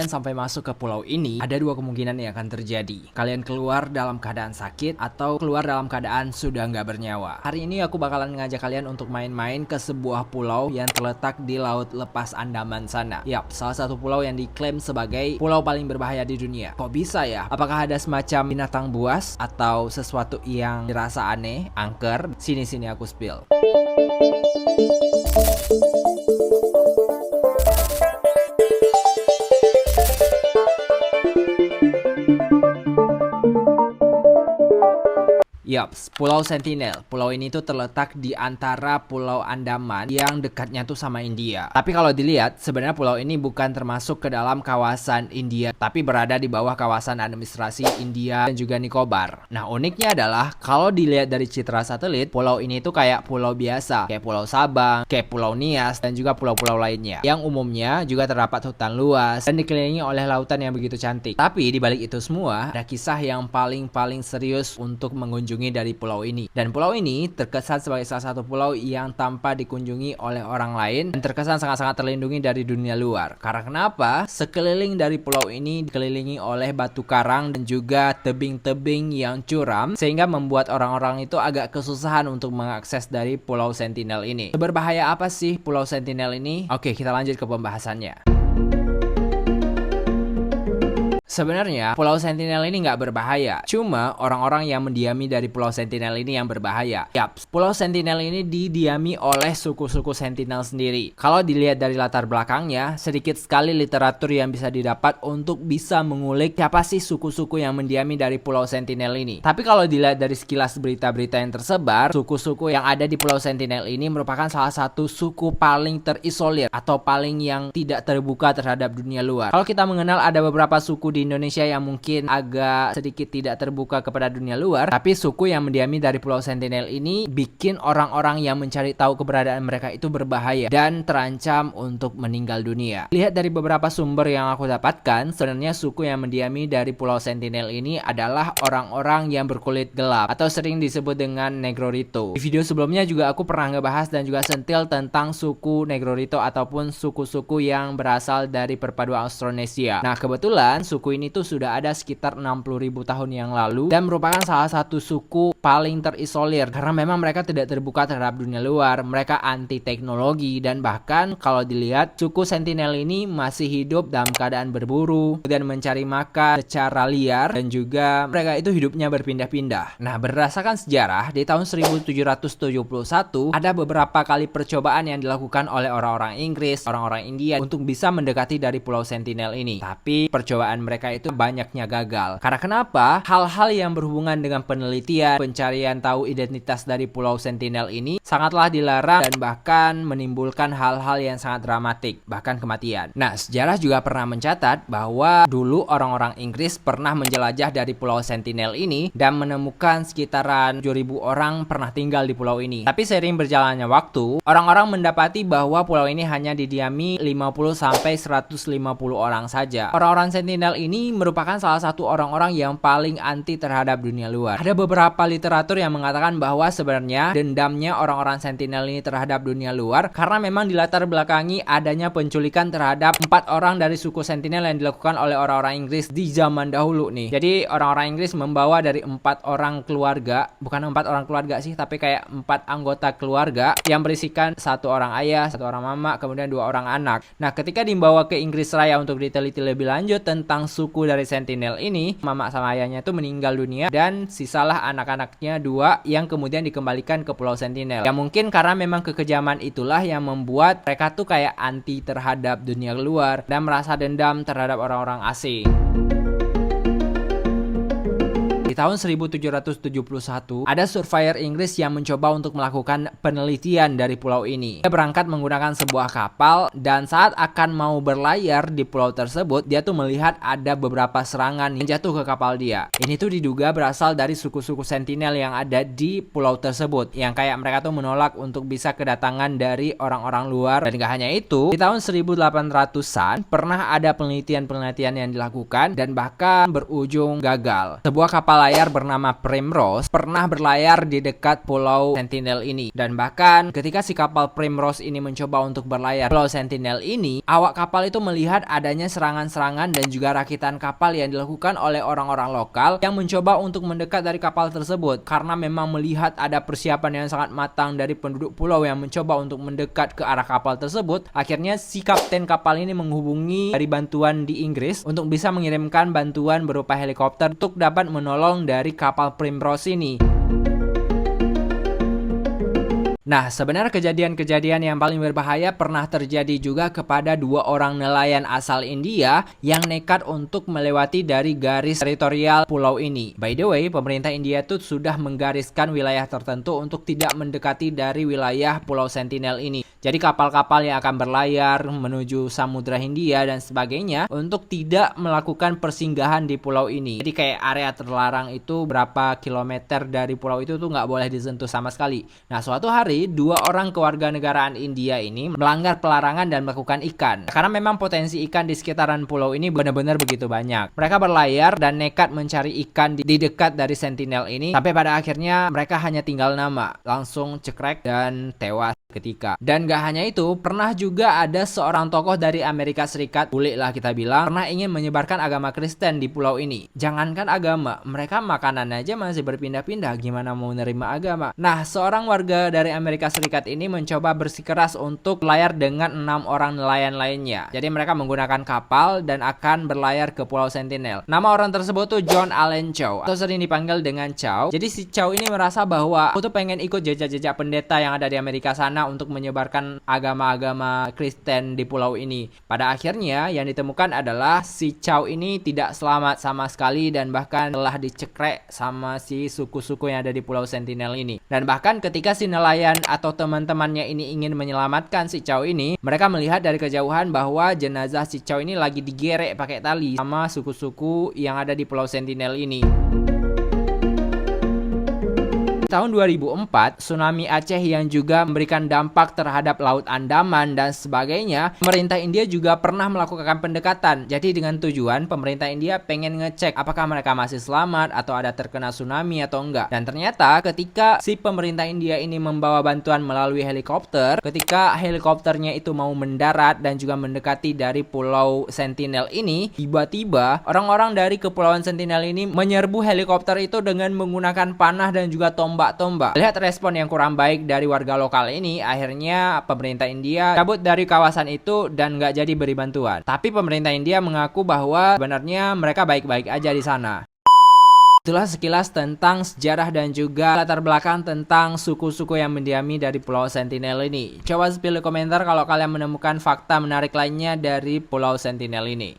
kalian sampai masuk ke pulau ini, ada dua kemungkinan yang akan terjadi. Kalian keluar dalam keadaan sakit atau keluar dalam keadaan sudah nggak bernyawa. Hari ini aku bakalan ngajak kalian untuk main-main ke sebuah pulau yang terletak di Laut Lepas Andaman sana. Yap, salah satu pulau yang diklaim sebagai pulau paling berbahaya di dunia. Kok bisa ya? Apakah ada semacam binatang buas atau sesuatu yang dirasa aneh, angker? Sini-sini aku spill. Yaps, Pulau Sentinel. Pulau ini tuh terletak di antara Pulau Andaman yang dekatnya tuh sama India. Tapi kalau dilihat, sebenarnya pulau ini bukan termasuk ke dalam kawasan India, tapi berada di bawah kawasan administrasi India dan juga Nicobar. Nah, uniknya adalah kalau dilihat dari citra satelit, pulau ini tuh kayak pulau biasa, kayak Pulau Sabang, kayak Pulau Nias, dan juga pulau-pulau lainnya. Yang umumnya juga terdapat hutan luas dan dikelilingi oleh lautan yang begitu cantik. Tapi di balik itu semua, ada kisah yang paling serius untuk mengunjungi dari pulau ini. Dan pulau ini terkesan sebagai salah satu pulau yang tanpa dikunjungi oleh orang lain dan terkesan sangat-sangat terlindungi dari dunia luar. Karena kenapa? Sekeliling dari pulau ini dikelilingi oleh batu karang dan juga tebing-tebing yang curam, sehingga membuat orang-orang itu agak kesusahan untuk mengakses dari Pulau Sentinel ini. Seberbahaya apa sih Pulau Sentinel ini? Oke, kita lanjut ke pembahasannya. Sebenarnya Pulau Sentinel ini nggak berbahaya, cuma orang-orang yang mendiami dari Pulau Sentinel ini yang berbahaya. Yap, Pulau Sentinel ini didiami oleh suku-suku Sentinel sendiri. Kalau dilihat dari latar belakangnya, sedikit sekali literatur yang bisa didapat untuk bisa mengulik siapa sih suku-suku yang mendiami dari Pulau Sentinel ini. Tapi kalau dilihat dari sekilas berita-berita yang tersebar, suku-suku yang ada di Pulau Sentinel ini merupakan salah satu suku paling terisolir atau paling yang tidak terbuka terhadap dunia luar. Kalau kita mengenal ada beberapa suku di Indonesia yang mungkin agak sedikit tidak terbuka kepada dunia luar, tapi suku yang mendiami dari Pulau Sentinel ini bikin orang-orang yang mencari tahu keberadaan mereka itu berbahaya dan terancam untuk meninggal dunia. Lihat dari beberapa sumber yang aku dapatkan, sebenarnya suku yang mendiami dari Pulau Sentinel ini adalah orang-orang yang berkulit gelap atau sering disebut dengan Negrorito. Di video sebelumnya juga aku pernah ngebahas dan juga sentil tentang suku Negrorito ataupun suku-suku yang berasal dari perpaduan Austronesia. Nah, kebetulan suku ini tuh sudah ada sekitar 60.000 tahun yang lalu dan merupakan salah satu suku paling terisolir karena memang mereka tidak terbuka terhadap dunia luar, mereka anti teknologi, dan bahkan kalau dilihat suku Sentinel ini masih hidup dalam keadaan berburu dan mencari makan secara liar, dan juga mereka itu hidupnya berpindah-pindah. Nah, berdasarkan sejarah, di tahun 1771 ada beberapa kali percobaan yang dilakukan oleh orang-orang Inggris, orang-orang India untuk bisa mendekati dari Pulau Sentinel ini, tapi percobaan mereka itu banyaknya gagal. Karena kenapa? Hal-hal yang berhubungan dengan penelitian, pencarian tahu identitas dari Pulau Sentinel ini sangatlah dilarang dan bahkan menimbulkan hal-hal yang sangat dramatik, bahkan kematian. Nah, sejarah juga pernah mencatat bahwa dulu orang-orang Inggris pernah menjelajah dari Pulau Sentinel ini dan menemukan sekitaran 7.000 orang pernah tinggal di pulau ini. Tapi seiring berjalannya waktu, orang-orang mendapati bahwa pulau ini hanya didiami 50-150 orang saja. Orang-orang Sentinel ini merupakan salah satu orang-orang yang paling anti terhadap dunia luar. Ada beberapa literatur yang mengatakan bahwa sebenarnya dendamnya orang-orang Sentinel ini terhadap dunia luar karena memang dilatar belakangi adanya penculikan terhadap 4 orang dari suku Sentinel yang dilakukan oleh orang-orang Inggris di zaman dahulu nih. Jadi orang-orang Inggris membawa dari 4 orang keluarga, bukan 4 orang keluarga sih, tapi kayak 4 anggota keluarga yang berisikan 1 orang ayah, 1 orang mama, kemudian 2 orang anak. Nah, ketika dibawa ke Inggris Raya untuk diteliti lebih lanjut tentang suku dari Sentinel ini, mama sama ayahnya itu meninggal dunia dan sisalah anak-anaknya 2 yang kemudian dikembalikan ke Pulau Sentinel. Ya mungkin karena memang kekejaman itulah yang membuat mereka tuh kayak anti terhadap dunia luar dan merasa dendam terhadap orang-orang asing. Di tahun 1771, ada surveyor Inggris yang mencoba untuk melakukan penelitian dari pulau ini. Dia berangkat menggunakan sebuah kapal dan saat akan mau berlayar di pulau tersebut, dia tuh melihat ada beberapa serangan yang jatuh ke kapal dia. Ini tuh diduga berasal dari suku-suku Sentinel yang ada di pulau tersebut, yang kayak mereka tuh menolak untuk bisa kedatangan dari orang-orang luar. Dan gak hanya itu, di tahun 1800-an pernah ada penelitian-penelitian yang dilakukan dan bahkan berujung gagal. Sebuah kapal layar bernama Primrose pernah berlayar di dekat Pulau Sentinel ini. Dan bahkan ketika si kapal Primrose ini mencoba untuk berlayar Pulau Sentinel ini, awak kapal itu melihat adanya serangan-serangan dan juga rakitan kapal yang dilakukan oleh orang-orang lokal yang mencoba untuk mendekat dari kapal tersebut. Karena memang melihat ada persiapan yang sangat matang dari penduduk pulau yang mencoba untuk mendekat ke arah kapal tersebut, akhirnya si kapten kapal ini menghubungi dari bantuan di Inggris untuk bisa mengirimkan bantuan berupa helikopter untuk dapat menolong dari kapal Primrose ini. Nah, sebenarnya kejadian-kejadian yang paling berbahaya pernah terjadi juga kepada 2 orang nelayan asal India yang nekat untuk melewati dari garis teritorial pulau ini. By the way, pemerintah India tuh sudah menggariskan wilayah tertentu untuk tidak mendekati dari wilayah Pulau Sentinel ini. Jadi kapal-kapal yang akan berlayar menuju Samudra Hindia dan sebagainya untuk tidak melakukan persinggahan di pulau ini. Jadi kayak area terlarang itu berapa kilometer dari pulau itu tuh nggak boleh disentuh sama sekali. Nah, suatu hari 2 orang kewarganegaraan India ini melanggar pelarangan dan melakukan ikan. Karena memang potensi ikan di sekitaran pulau ini benar-benar begitu banyak. Mereka berlayar dan nekat mencari ikan di dekat dari Sentinel ini. Sampai pada akhirnya mereka hanya tinggal nama. Langsung cekrek dan tewas ketika. Dan gak hanya itu, pernah juga ada seorang tokoh dari Amerika Serikat, bule lah kita bilang, pernah ingin menyebarkan agama Kristen di pulau ini. Jangankan agama, mereka makanan aja masih berpindah-pindah, gimana mau menerima agama. Nah, seorang warga dari Amerika Serikat ini mencoba bersikeras untuk berlayar dengan 6 orang nelayan lainnya. Jadi mereka menggunakan kapal dan akan berlayar ke Pulau Sentinel. Nama orang tersebut tuh John Allen Chow, atau sering dipanggil dengan Chow. Jadi si Chow ini merasa bahwa aku tuh pengen ikut jejak-jejak pendeta yang ada di Amerika sana untuk menyebarkan agama-agama Kristen di pulau ini. Pada akhirnya yang ditemukan adalah si Chow ini tidak selamat sama sekali dan bahkan telah dicekrek sama si suku-suku yang ada di Pulau Sentinel ini. Dan bahkan ketika si nelayan atau teman-temannya ini ingin menyelamatkan si Chow ini, mereka melihat dari kejauhan bahwa jenazah si Chow ini lagi digerek pakai tali sama suku-suku yang ada di Pulau Sentinel ini. Tahun 2004, tsunami Aceh yang juga memberikan dampak terhadap Laut Andaman dan sebagainya, pemerintah India juga pernah melakukan pendekatan. Jadi dengan tujuan pemerintah India pengen ngecek apakah mereka masih selamat atau ada terkena tsunami atau enggak. Dan ternyata ketika si pemerintah India ini membawa bantuan melalui helikopter, ketika helikopternya itu mau mendarat dan juga mendekati dari Pulau Sentinel ini, tiba-tiba orang-orang dari Kepulauan Sentinel ini menyerbu helikopter itu dengan menggunakan panah dan juga tombak. Lihat respon yang kurang baik dari warga lokal ini, akhirnya pemerintah India cabut dari kawasan itu dan nggak jadi beri bantuan. Tapi pemerintah India mengaku bahwa sebenarnya mereka baik-baik aja di sana. Itulah sekilas tentang sejarah dan juga latar belakang tentang suku-suku yang mendiami dari Pulau Sentinel ini. Coba pilih komentar kalau kalian menemukan fakta menarik lainnya dari Pulau Sentinel ini.